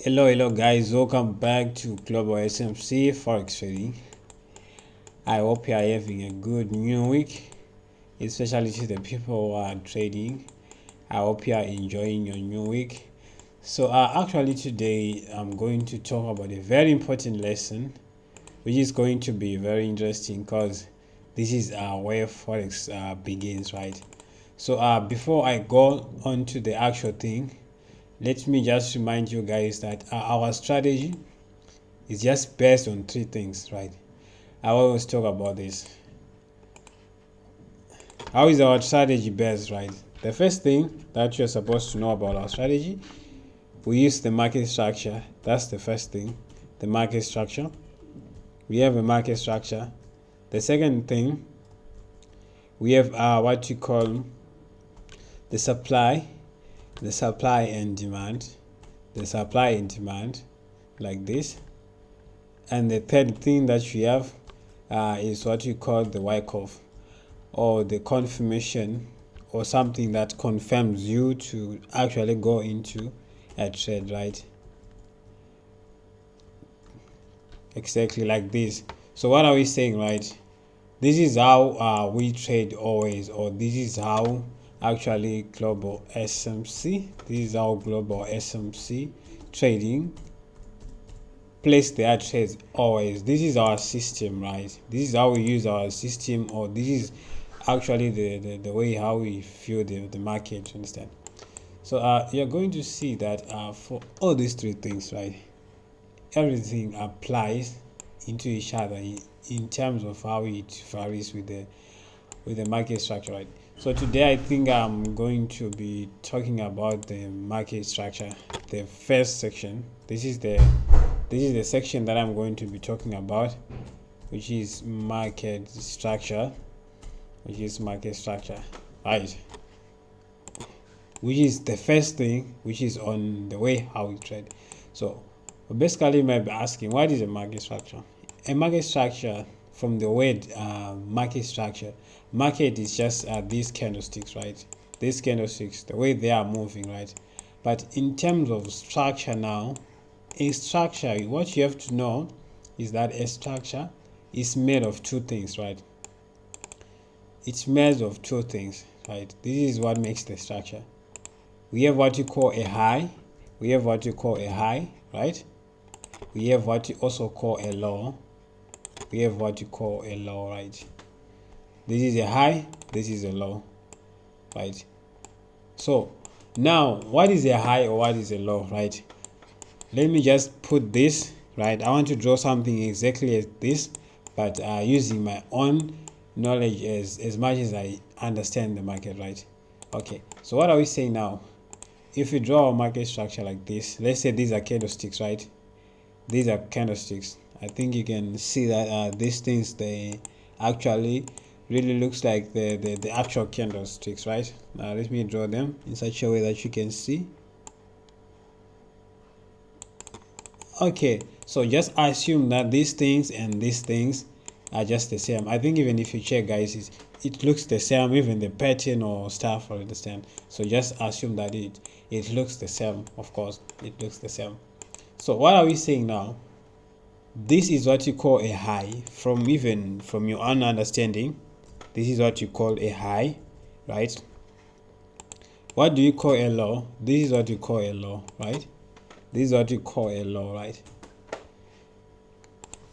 Hello guys, welcome back to Global SMC Forex Trading. I hope you are having a good new week, especially to the people who are trading. I hope you are enjoying your new week. So actually today I'm going to talk about a very important lesson, which is going to be very interesting because this is where Forex begins, right? So before I go on to the actual thing, let me just remind you guys that our strategy is just based on three things, right? I always talk about this. How is our strategy based, right? The first thing that you're supposed to know about our strategy, we use the market structure. That's the first thing, the market structure. We have a market structure. The second thing, we have what you call the supply and demand, like this. And the third thing that we have is what you call the wyckoff, or the confirmation, or something that confirms you to actually go into a trade, right? Exactly like this. So what are we saying, right? This is how we trade always, or this is how actually Global SMC, this is how Global SMC Trading place their trades always. This is our system, right? This is how we use our system, or this is actually the way how we feel the market, understand? So you're going to see that for all these three things, right, everything applies into each other in terms of how it varies with the market structure, right? So today I think I'm going to be talking about the market structure, the first section. This is the section that I'm going to be talking about, which is market structure, right? Which is the first thing, which is on the way how we trade. So basically you might be asking, what is a market structure? A market structure, from the word market structure, market is just these candlesticks, right? These candlesticks, the way they are moving, right? But in terms of structure now, a structure, what you have to know is that a structure is made of two things, right? It's made of two things, right? This is what makes the structure. We have what you call a high, right? We have what you also call a low, right? This is a high, this is a low, right? So now, what is a high or what is a low, right? Let me just put this, right? I want to draw something exactly as this, but using my own knowledge as much as I understand the market, right? Okay, so what are we saying now? If we draw a market structure like this, let's say these are candlesticks, right? These are candlesticks. I think you can see that these things, they actually really looks like the actual candlesticks, right? Now let me draw them in such a way that you can see. Okay, so just assume that these things and these things are just the same. I think even if you check, guys, it looks the same, even the pattern or stuff, or understand. So just assume that it looks the same. Of course, it looks the same. So what are we saying now? This is what you call a high. From your own understanding, this is what you call a high, right? What do you call a low? This is what you call a low, right? This is what you call a low, right?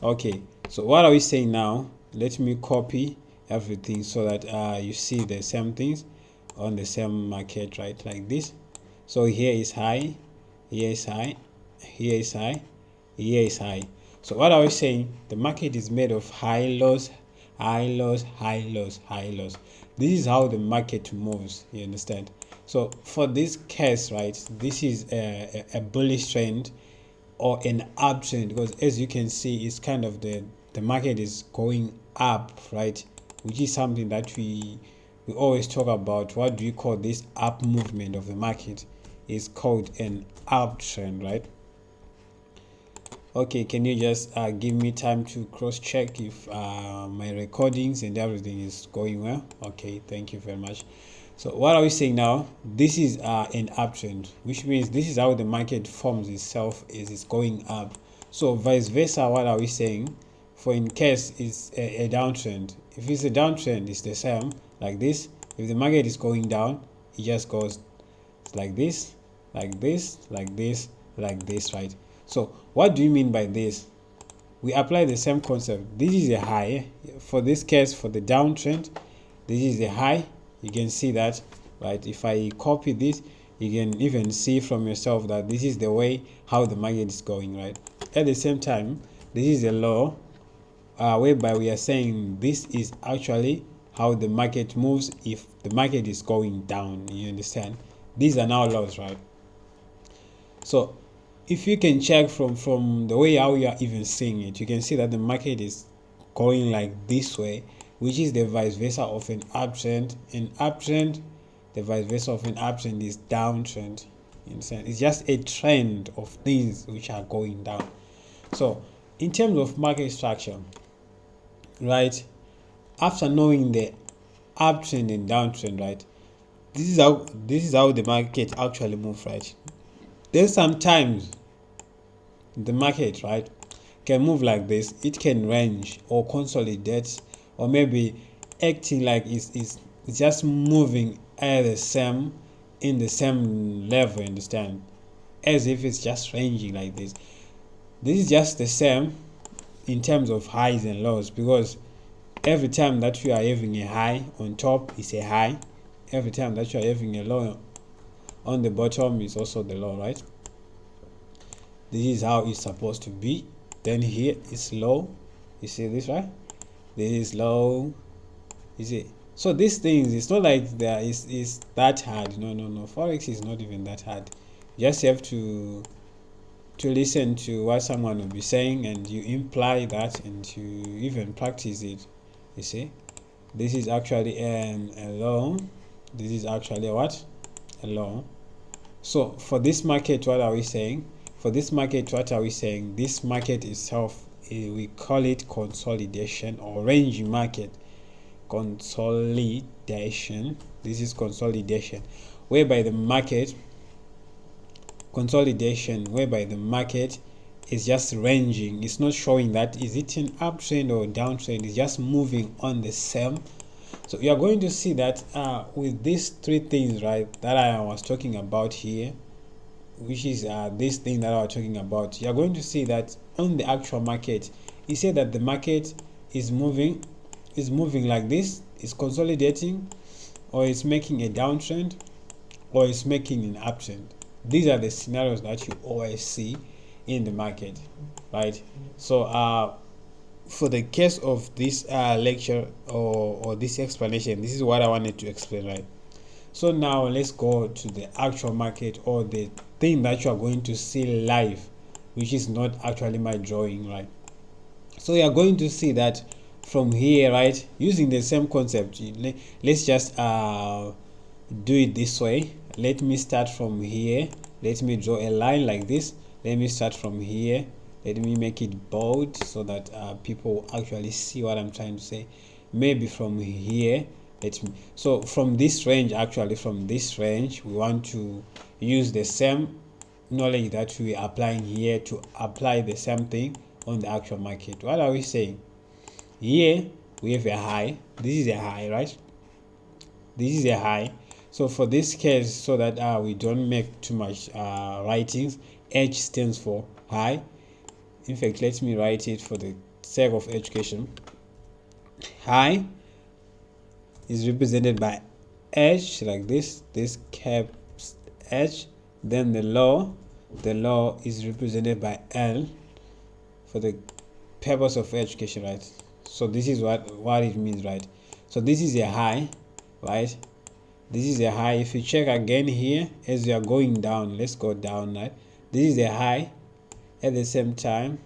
Okay, so what are we saying now? Let me copy everything so that you see the same things on the same market, right? Like this. So here is high, here is high, here is high, here is high. So what are we saying? The market is made of high lows, high lows, high lows, high lows. This is how the market moves, you understand? So for this case, right, this is a bullish trend or an uptrend, because as you can see, it's kind of the market is going up, right? Which is something that we always talk about. What do you call this up movement of the market? Is called an uptrend, right? Okay, can you just give me time to cross check if my recordings and everything is going well? Okay, thank you very much. So what are we saying now? This is an uptrend, which means this is how the market forms itself as it's going up. So vice versa, what are we saying? For in case it's a downtrend, if it's a downtrend, it's the same like this. If the market is going down, it just goes like this, like this, like this, like this, right? So what do you mean by this? We apply the same concept. This is a high. For this case, for the downtrend, this is a high. You can see that, right? If I copy this, you can even see from yourself that this is the way how the market is going, right? At the same time, this is a low, whereby we are saying this is actually how the market moves if the market is going down. You understand? These are now lows, right? So if you can check from the way how you are even seeing it, you can see that the market is going like this way, which is the vice versa of an uptrend. An uptrend, the vice versa of an uptrend is downtrend. You understand? It's just a trend of things which are going down. So in terms of market structure, right, after knowing the uptrend and downtrend, right, this is how the market actually moves, right? Then sometimes the market, right, can move like this. It can range or consolidate, or maybe acting like it's just moving at the same in the same level, understand, as if it's just ranging like this. This is just the same in terms of highs and lows, because every time that you are having a high on top is a high, every time that you are having a low on the bottom is also the low, right? This is how it's supposed to be. Then here is low. You see this, right? This is low. You see? So these things, it's not like there is that hard. No. Forex is not even that hard. You just have to listen to what someone will be saying, and you imply that, and you even practice it. You see? This is actually a low. This is actually a what? A low. So for this market, what are we saying? For this market, what are we saying? This market itself, we call it consolidation or range market. Consolidation. This is consolidation, whereby the market is just ranging. It's not showing that is it an uptrend or downtrend. It's just moving on the same. So you are going to see that with these three things, right, that I was talking about here, which is this thing that I was talking about, you are going to see that on the actual market, he said that the market is moving like this, is consolidating, or is making a downtrend, or is making an uptrend. These are the scenarios that you always see in the market, right? So for the case of this lecture or this explanation, this is what I wanted to explain, right? So now let's go to the actual market, or the thing that you are going to see live, which is not actually my drawing, right? So you are going to see that from here, right, using the same concept. Let's just do it this way. Let me start from here. Let me draw a line like this. Let me start from here. Let me make it bold so that people actually see what I'm trying to say. Maybe from here, so from this range, actually from this range, we want to use the same knowledge that we are applying here to apply the same thing on the actual market. What are we saying? Here we have a high. This is a high, right? This is a high. So for this case, so that we don't make too much writings, H stands for high. In fact, let me write it for the sake of education. High is represented by H, like this caps H. Then the low is represented by L for the purpose of education, right? So this is what it means, right? So this is a high, right? This is a high. If you check again here, as we are going down, let's go down, right? This is a high at the same time.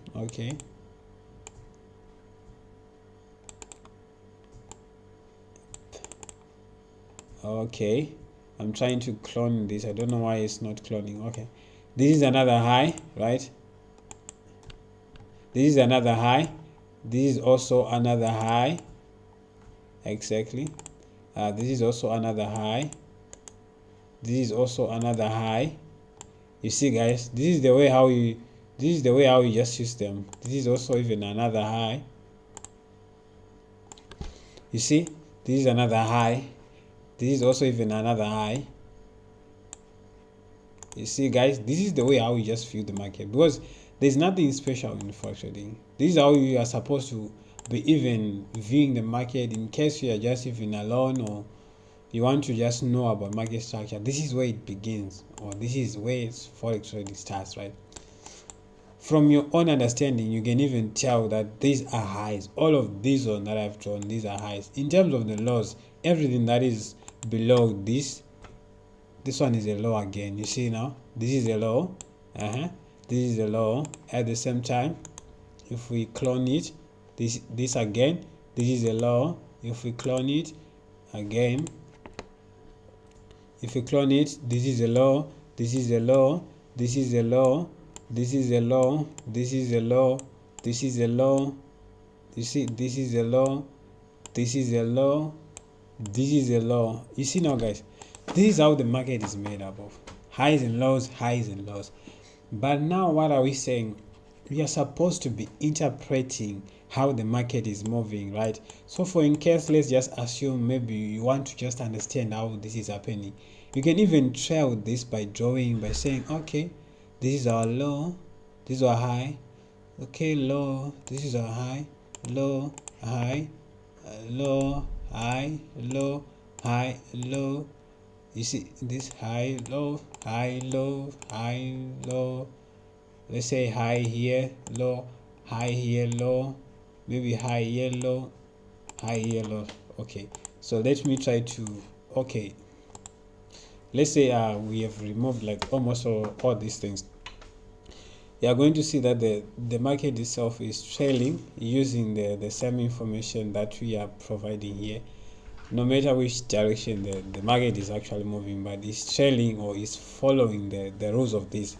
Okay, I'm trying to clone this. I don't know why it's not cloning. Okay, this is another high, right? This is another high. This is also another high. Exactly. This is also another high. This is also another high. You see, guys, this is the way how you just use them. This is also even another high. You see, this is another high. This is also even another high. You see, guys, this is the way how we just view the market, because there's nothing special in forex trading. This is how you are supposed to be even viewing the market, in case you are just even alone or you want to just know about market structure. This is where it begins, or this is where forex trading starts, right? From your own understanding, you can even tell that these are highs. All of these ones that I've drawn, these are highs. In terms of the lows, everything that is below this one is a low again. You see now, this is a low, this is a low. At the same time, if we clone it, this again, this is a low. If we clone it again, if we clone it, this is a low, this is a low, this is a low, this is a low, this is a low, this is a low. You see, this is a low, this is a low, this is a low. You see now, guys, this is how the market is made up of highs and lows, highs and lows. But now what are we saying? We are supposed to be interpreting how the market is moving, right? So for in case, let's just assume maybe you want to just understand how this is happening. You can even trail this by drawing, by saying, okay, this is our low, this is our high, okay, low, this is our high, low, high, low, high, low, high, low. You see this high, low, high, low, high, low. Let's say high here, low, high here, low, maybe high here, low, high here, low. Okay, so let me try to, okay, let's say we have removed like almost all these things. You are going to see that the market itself is trailing using the same information that we are providing here. No matter which direction the market is actually moving, but it's trailing or is following the rules of this.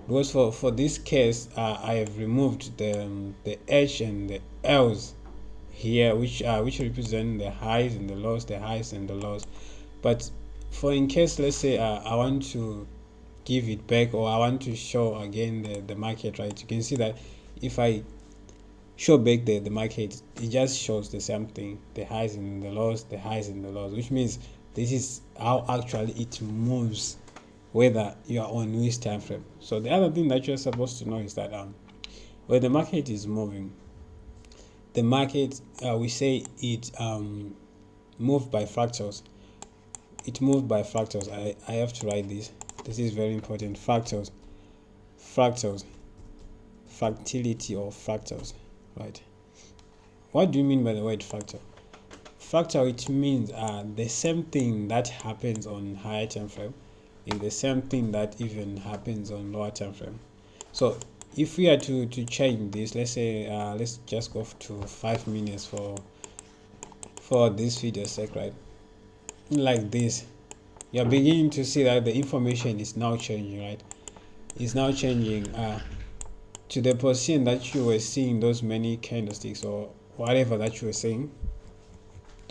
Because for this case, I have removed the H and the L's here, which represent the highs and the lows, the highs and the lows. But for in case, let's say I want to give it back, or I want to show again the market, right? You can see that if I show back the market, it just shows the same thing, the highs and the lows, the highs and the lows, which means this is how actually it moves, whether you are on which time frame. So the other thing that you're supposed to know is that when the market is moving, the market, we say it moved by fractals. It moved by fractals. I have to write this. This is very important. Fractals, fractality or fractals, right? What do you mean by the word fractal? Fractal, it means the same thing that happens on higher time frame is the same thing that even happens on lower time frame. So if we are to change this, let's say let's just go to 5 minutes for this video sake, right? Like this, you're beginning to see that the information is now changing, right? It's now changing to the position that you were seeing those many candlesticks or whatever that you were saying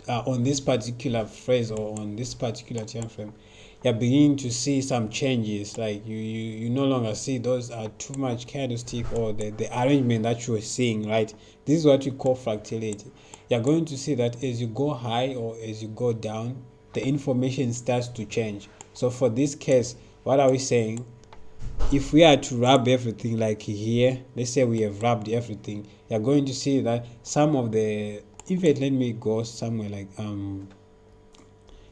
on this particular phrase or on this particular time frame. You're beginning to see some changes, like you no longer see those too much candlestick or the arrangement that you were seeing, right? This is what we call fractality. You're going to see that as you go high or as you go down, the information starts to change. So for this case, what are we saying? If we are to wrap everything like here, let's say we have wrapped everything, you're going to see that some of the, in fact, let me go somewhere like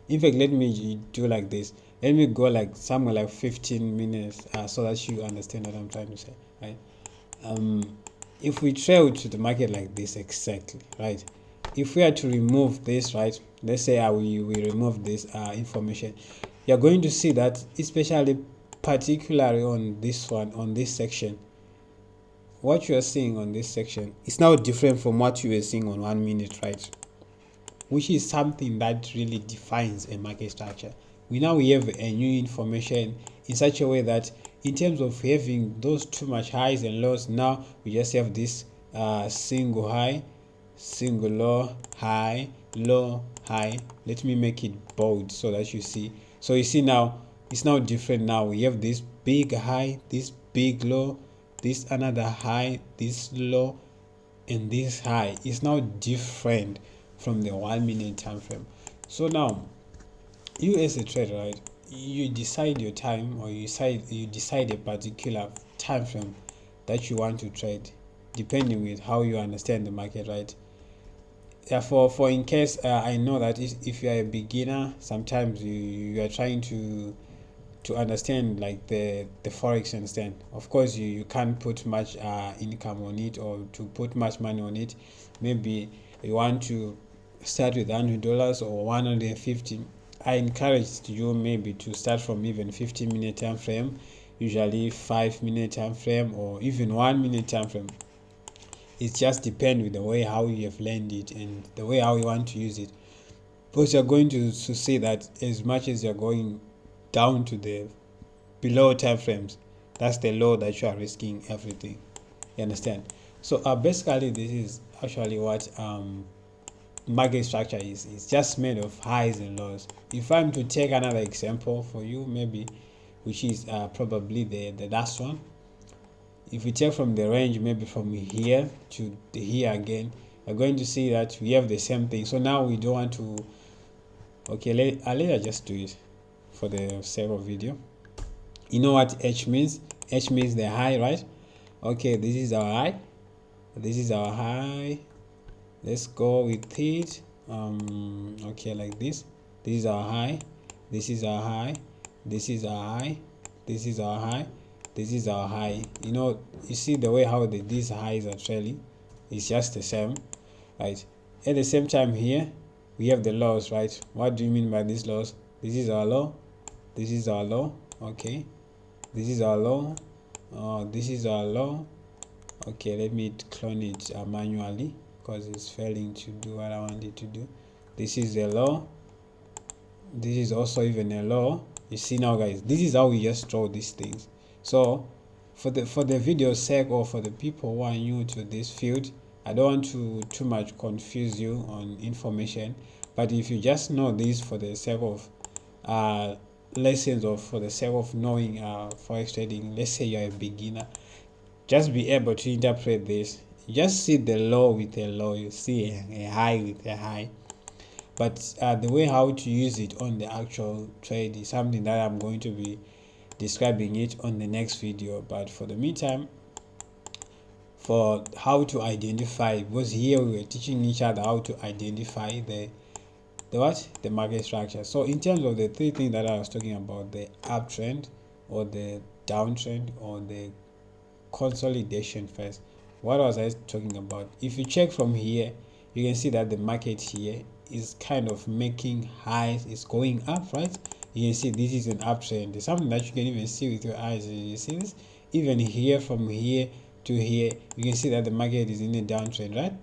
in fact, let me do like this. Let me go like somewhere like 15 minutes so that you understand what I'm trying to say, right? If we trail to the market like this, exactly, right? If we are to remove this, right? Let's say we remove this information, you're going to see that, especially particularly on this one, on this section, what you are seeing on this section is now different from what you were seeing on 1 minute, right? Which is something that really defines a market structure. We now have a new information in such a way that in terms of having those too much highs and lows, now we just have this single high, single low, high, low, high. Let me make it bold so that you see. So you see now It's now different. Now we have this big high, this big low, this another high, this low, and this high. Is now different from the 1 minute time frame. So now you as a trader, right, you decide your time, or you decide a particular time frame that you want to trade, depending with how you understand the market, right? For in case I know that if you are a beginner, sometimes you are trying to understand like the forex, understand. Of course, you can't put much income on it, or to put much money on it. Maybe you want to start with $100 or 150. I encourage you maybe to start from even 15-minute time frame, usually 5-minute time frame, or even 1 minute time frame. It just depends with the way how you have learned it and the way how you want to use it. But you're going to see that as much as you're going down to the below time frames, that's the low that you are risking everything. You understand? So basically this is actually what market structure is. It's just made of highs and lows. If I'm to take another example for you, maybe, which is probably the last one. If we take from the range, maybe from here to here again, you're going to see that we have the same thing. So now we don't want to, okay, I'll just do it for the sake of video. You know what H means? H means the high, right? Okay, this is our high, this is our high. Let's go with it. Okay, like this is our high, this is our high, this is our high, this is our high, this is our high. You see the way how these highs are trailing, it's just the same, right? At the same time here we have the lows, right? What do you mean by these lows? This is our low, this is our low. Okay, this is our low, this is our low. Okay, let me clone it manually because it's failing to do what I want it to do. This is a low, this is also even a low. You see now, guys, this is how we just draw these things. So for the video's sake, or for the people who are new to this field, I don't want to too much confuse you on information, but if you just know this for the sake of lessons, or for the sake of knowing forex trading, let's say you're a beginner, just be able to interpret this. You just see the low with a low, you see a high with a high, but the way how to use it on the actual trade is something that I'm going to be describing it on the next video. But for the meantime, for how to identify, because here we were teaching each other how to identify the market structure. So in terms of the three things that I was talking about, the uptrend or the downtrend or the consolidation first, what was I talking about? If you check from here, you can see that the market here is kind of making highs, it's going up, right? You can see this is an uptrend. It's something that you can even see with your eyes. You see this? Even here, from here to here, you can see that the market is in a downtrend, right?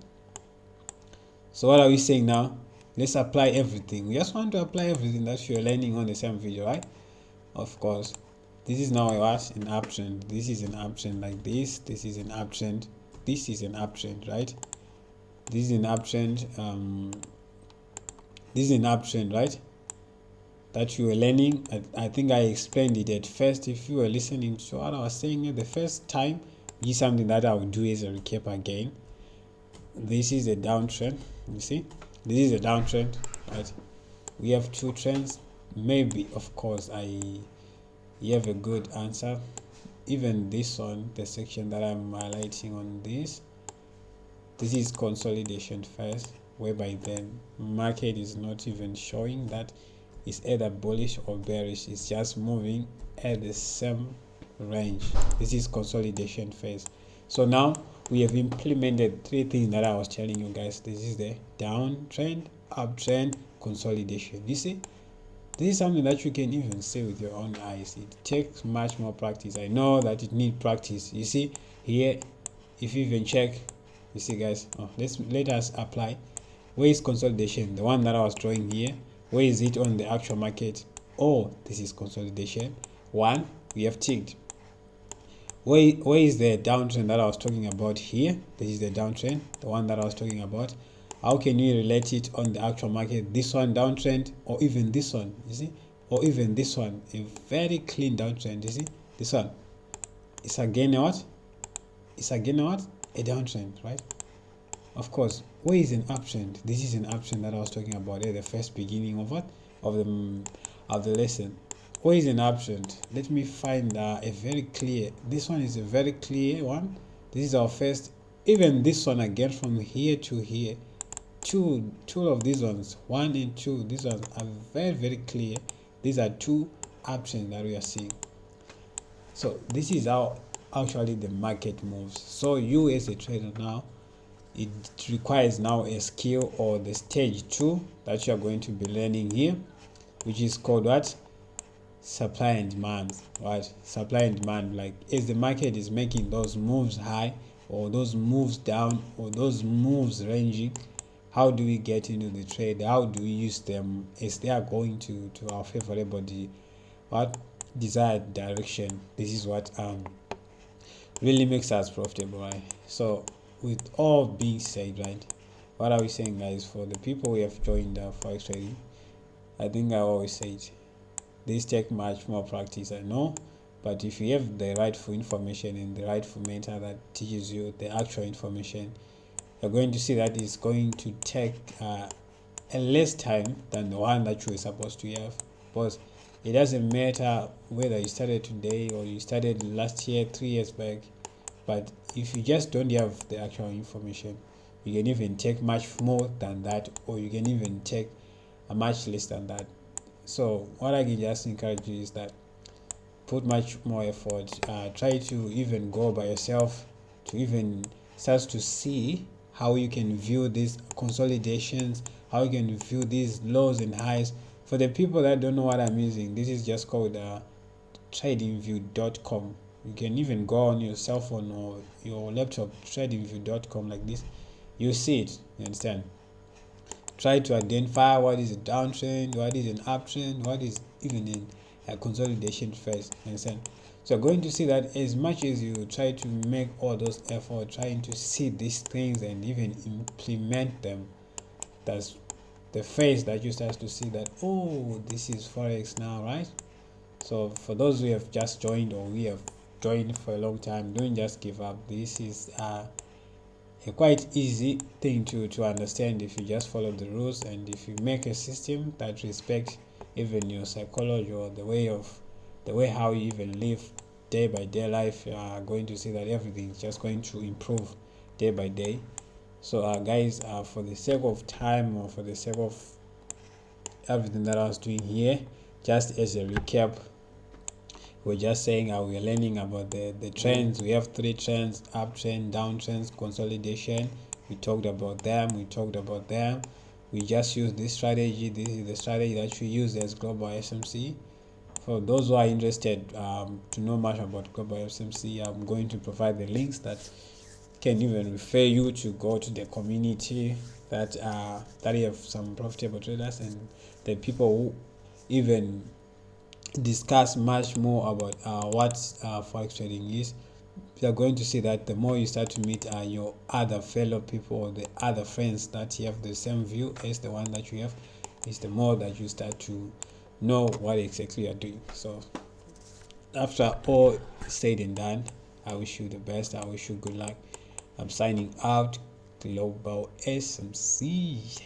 So what are we saying now? Let's apply everything. We just want to apply everything that you're learning on the same video, right? Of course, this is now what? An uptrend. This is an uptrend like this. This is an uptrend. This is an uptrend, right? This is an uptrend. This is an uptrend, right? That you were learning. I think I explained it at first. If you were listening to what I was saying at the first time, this is something that I will do as a recap again. This is a downtrend. You see, this is a downtrend, right? We have two trends. Maybe, of course, you have a good answer. Even this one, the section that I'm highlighting on this is consolidation first, whereby the market is not even showing that it's either bullish or bearish. It's just moving at the same range. This is consolidation phase. So now we have implemented three things that I was telling you guys. This is the downtrend, uptrend, consolidation. You see, this is something that you can even see with your own eyes. It takes much more practice. I know that it needs practice. You see here, if you even check, you see, guys, let us apply. Where is consolidation? The one that I was drawing here. Where is it on the actual market? Oh, this is consolidation. One, we have ticked. Where is the downtrend that I was talking about here? This is the downtrend, the one that I was talking about. How can you relate it on the actual market? This one downtrend, or even this one, you see? or even this one, a very clean downtrend. You see this one, it's again a what? It's again a what? A downtrend, right? Of course, where is an uptrend? This is an uptrend that I was talking about at the first beginning of what? Of the lesson. Where is an uptrend? Let me find a very clear. This one is a very clear one. This is our first. Even this one again from here to here. Two of these ones, 1 and 2, these ones are very clear. These are two uptrends that we are seeing. So this is how actually the market moves. So you as a trader now, it requires now a skill, or the stage 2 that you are going to be learning here, which is called what? Supply and demand. Right? Supply and demand. Like as the market is making those moves high, or those moves down, or those moves ranging, how do we get into the trade? How do we use them as they are going to our favorable what desired direction? This is what really makes us profitable, right? So with all being said, right, what are we saying, guys? For the people who have joined forex trading, I think I always say it, this take much more practice, I know, but if you have the rightful information and the rightful mentor that teaches you the actual information, you're going to see that it's going to take a less time than the one that you were supposed to have. Because it doesn't matter whether you started today or you started last year, 3 years back, but if you just don't have the actual information, you can even take much more than that, or you can even take a much less than that. So what I can just encourage you is that put much more effort, try to even go by yourself to even start to see how you can view these consolidations, how you can view these lows and highs. For the people that don't know what I'm using, this is just called tradingview.com. You can even go on your cell phone or your laptop, tradingview.com, like this. You see it, you understand? Try to identify what is a downtrend, what is an uptrend, what is even a consolidation first. Understand? So you're going to see that as much as you try to make all those efforts trying to see these things and even implement them, that's the phase that you start to see that, oh, this is forex now, right? So for those who have just joined, or we have joined for a long time, don't just give up. This is a quite easy thing to understand if you just follow the rules, and if you make a system that respects even your psychology, or the way how you even live day by day life, you are going to see that everything is just going to improve day by day. So guys, for the sake of time, or for the sake of everything that I was doing here, just as a recap, we're just saying we're learning about the trends. We have 3 trends: uptrend, downtrends, consolidation. We talked about them. We just use this strategy. This is the strategy that we use as Global SMC. For those who are interested to know much about Global SMC, I'm going to provide the links that can even refer you to go to the community that have some profitable traders, and the people who even discuss much more about what forex trading is. You're going to see that the more you start to meet your other fellow people, or the other friends that you have the same view as the one that you have, is the more that you start to know what exactly you're doing. So after all said and done, I wish you the best. I wish you good luck. I'm signing out. Global SMC.